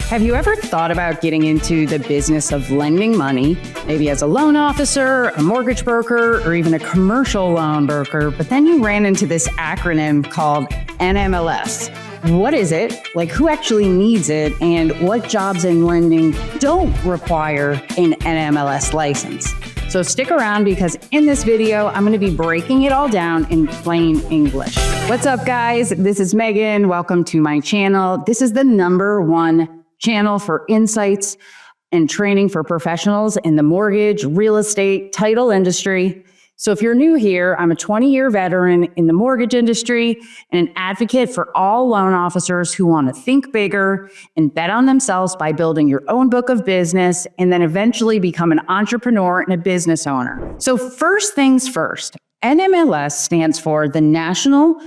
Have you ever thought about getting into the business of lending money, maybe as a loan officer, a mortgage broker, or even a commercial loan broker, but then you ran into this acronym called NMLS? What is it? Like, who actually needs it? And what jobs in lending don't require an NMLS license? So stick around, because in this video, I'm going to be breaking it all down in plain English. What's up, guys? This is Megan. Welcome to my channel. This is the #1 channel for insights and training for professionals in the mortgage, real estate, title industry. So if you're new here, I'm a 20-year veteran in the mortgage industry and an advocate for all loan officers who want to think bigger and bet on themselves by building your own book of business and then eventually become an entrepreneur and a business owner. So first things first, NMLS stands for the National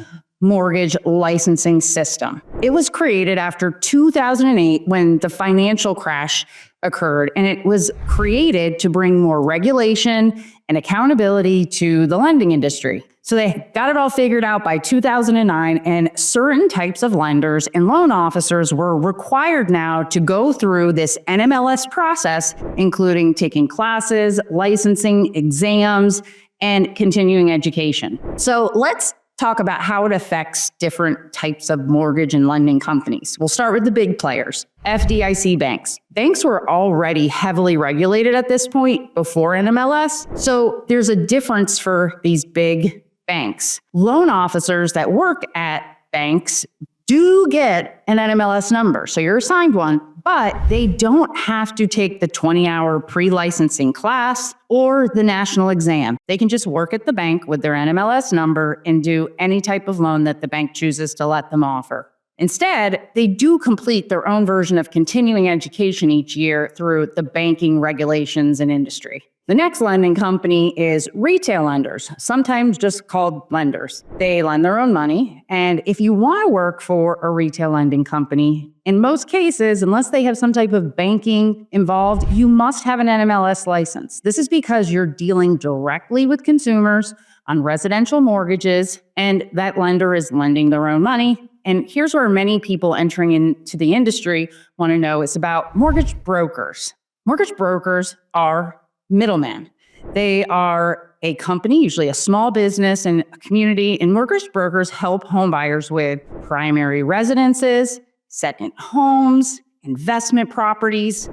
Mortgage Licensing System. It was created after 2008 when the financial crash occurred, and it was created to bring more regulation and accountability to the lending industry. So they got it all figured out by 2009, and certain types of lenders and loan officers were required now to go through this NMLS process, including taking classes, licensing, exams, and continuing education. So let's talk about how it affects different types of mortgage and lending companies. We'll start with the big players. FDIC banks. Banks were already heavily regulated at this point before NMLS. So there's a difference for these big banks. Loan officers that work at banks do get an NMLS number. So you're assigned one, but they don't have to take the 20-hour pre-licensing class or the national exam. They can just work at the bank with their NMLS number and do any type of loan that the bank chooses to let them offer. Instead, they do complete their own version of continuing education each year through the banking regulations and industry. The next lending company is retail lenders, sometimes just called lenders. They lend their own money, and if you want to work for a retail lending company, in most cases, unless they have some type of banking involved, you must have an NMLS license. This is because you're dealing directly with consumers on residential mortgages, and that lender is lending their own money. And here's where many people entering into the industry want to know is about mortgage brokers. Mortgage brokers are middlemen. They are a company, usually a small business and a community, and mortgage brokers help homebuyers with primary residences, second homes, investment properties.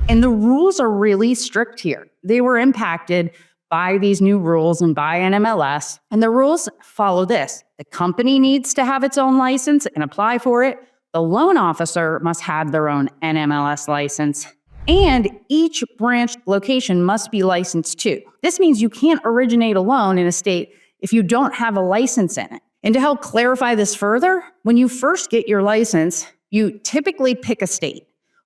And the rules are really strict here. They were impacted by these new rules and by NMLS. And the rules follow this. The company needs to have its own license and apply for it. The loan officer must have their own NMLS license. And each branch location must be licensed too. This means you can't originate a loan in a state if you don't have a license in it. And to help clarify this further, when you first get your license, you typically pick a state,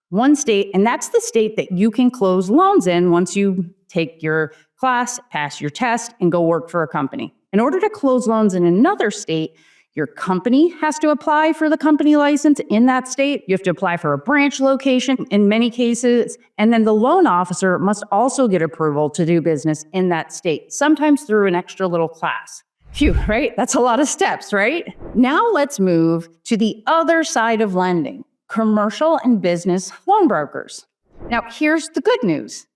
one state, and that's the state that you can close loans in once you take your class, pass your test, and go work for a company. In order to close loans in another state, your company has to apply for the company license in that state. You have to apply for a branch location in many cases. And then the loan officer must also get approval to do business in that state, sometimes through an extra little class. Phew, right? That's a lot of steps, right? Now let's move to the other side of lending, commercial and business loan brokers. Now here's the good news.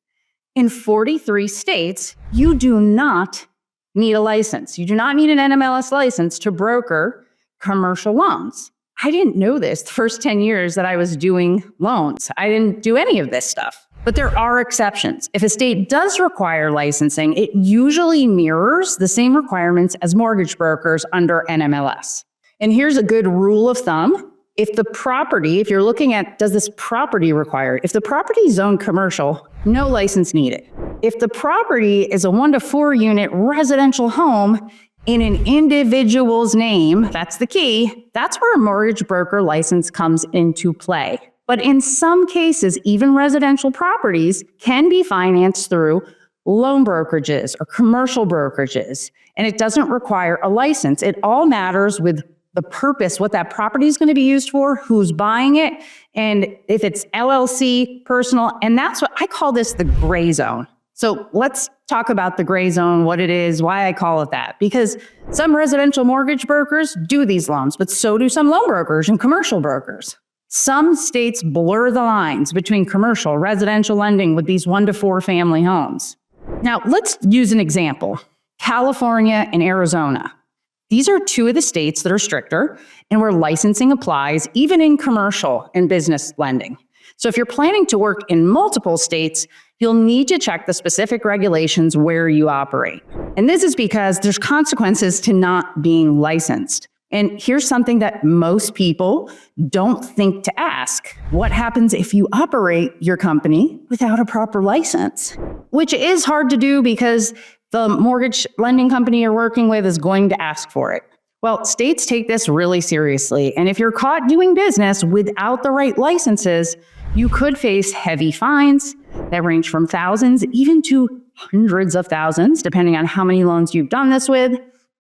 In 43 states, you do not need a license. You do not need an NMLS license to broker commercial loans. I didn't know this the first 10 years that I was doing loans. I didn't do any of this stuff. But there are exceptions. If a state does require licensing, it usually mirrors the same requirements as mortgage brokers under NMLS. And here's a good rule of thumb. If you're looking at, does this property require it? If the property is zoned commercial, no license needed. If the property is a 1 to 4 unit residential home in an individual's name, that's the key, that's where a mortgage broker license comes into play. But in some cases, even residential properties can be financed through loan brokerages or commercial brokerages, and it doesn't require a license. It all matters with the purpose, what that property is going to be used for, who's buying it, and if it's LLC, personal, and that's what I call this the gray zone. So let's talk about the gray zone, what it is, why I call it that. Because some residential mortgage brokers do these loans, but so do some loan brokers and commercial brokers. Some states blur the lines between commercial, residential lending with these 1 to 4 family homes. Now, let's use an example. California and Arizona. These are 2 of the states that are stricter and where licensing applies even in commercial and business lending. So if you're planning to work in multiple states, you'll need to check the specific regulations where you operate. And this is because there's consequences to not being licensed. And here's something that most people don't think to ask. What happens if you operate your company without a proper license? Which is hard to do because the mortgage lending company you're working with is going to ask for it. Well, states take this really seriously. And if you're caught doing business without the right licenses, you could face heavy fines that range from thousands even to hundreds of thousands, depending on how many loans you've done this with.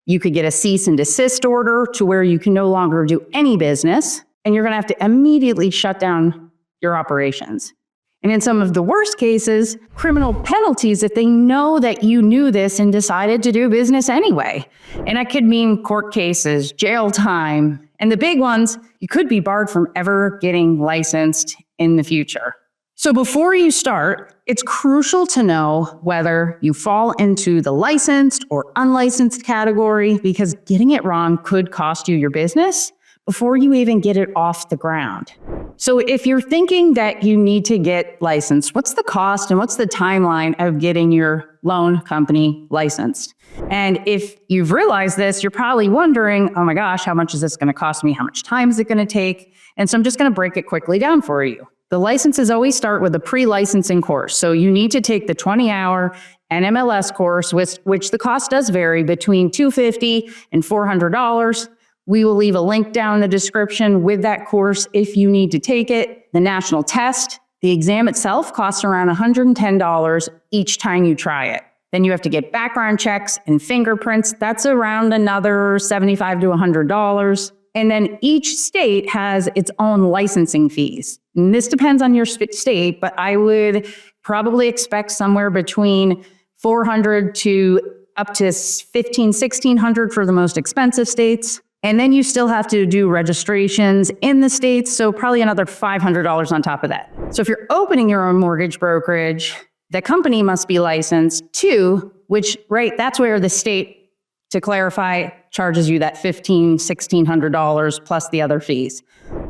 You could get a cease and desist order to where you can no longer do any business, and you're going to have to immediately shut down your operations. And in some of the worst cases, criminal penalties if they know that you knew this and decided to do business anyway. And that could mean court cases, jail time, and the big ones, you could be barred from ever getting licensed in the future. So before you start, it's crucial to know whether you fall into the licensed or unlicensed category, because getting it wrong could cost you your business before you even get it off the ground. So if you're thinking that you need to get licensed, what's the cost and what's the timeline of getting your loan company licensed? And if you've realized this, you're probably wondering, oh my gosh, how much is this going to cost me? How much time is it going to take? And so I'm just going to break it quickly down for you. The licenses always start with a pre-licensing course. So you need to take the 20-hour NMLS course, which the cost does vary between $250 and $400. We will leave a link down in the description with that course if you need to take it. The national test, the exam itself costs around $110 each time you try it. Then you have to get background checks and fingerprints. That's around another $75 to $100. And then each state has its own licensing fees. And this depends on your state, but I would probably expect somewhere between $400 to up to $1,500, $1,600 for the most expensive states. And then you still have to do registrations in the states, so probably another $500 on top of that. So if you're opening your own mortgage brokerage, the company must be licensed too, which, right, that's where the state, to clarify, charges you that $1,500, $1,600 plus the other fees.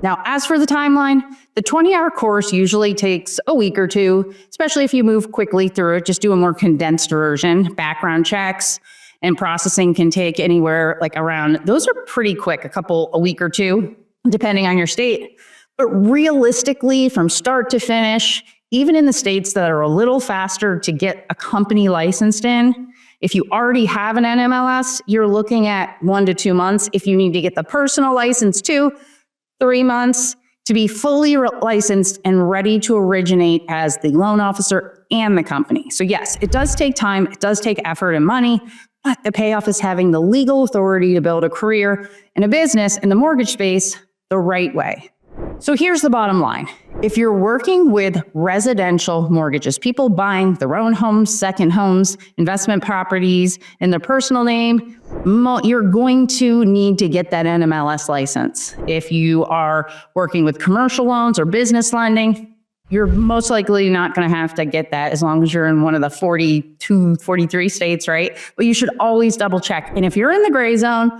Now, as for the timeline, the 20-hour course usually takes a week or two, especially if you move quickly through it. Just do a more condensed version. Background checks and processing can take anywhere like around, those are pretty quick, a week or two, depending on your state. But realistically, from start to finish, even in the states that are a little faster to get a company licensed in, if you already have an NMLS, you're looking at 1 to 2 months. If you need to get the personal license too, 3 months to be fully licensed and ready to originate as the loan officer and the company. So yes, it does take time, it does take effort and money, but the payoff is having the legal authority to build a career and a business in the mortgage space the right way. So here's the bottom line. If you're working with residential mortgages, people buying their own homes, second homes, investment properties in their personal name, you're going to need to get that NMLS license. If you are working with commercial loans or business lending, you're most likely not going to have to get that as long as you're in one of the 42, 43 states, right? But you should always double check. And if you're in the gray zone,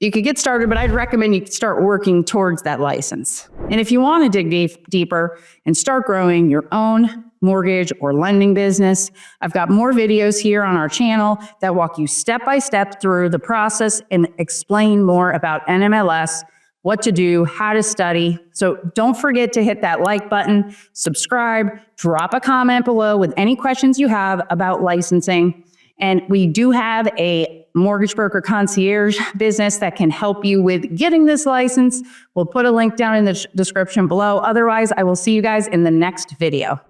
you could get started, but I'd recommend you start working towards that license. And if you want to dig deeper and start growing your own mortgage or lending business, I've got more videos here on our channel that walk you step by step through the process and explain more about NMLS, what to do, how to study. So don't forget to hit that like button, subscribe, drop a comment below with any questions you have about licensing. And we do have a mortgage broker concierge business that can help you with getting this license. We'll put a link down in the description below. Otherwise, I will see you guys in the next video.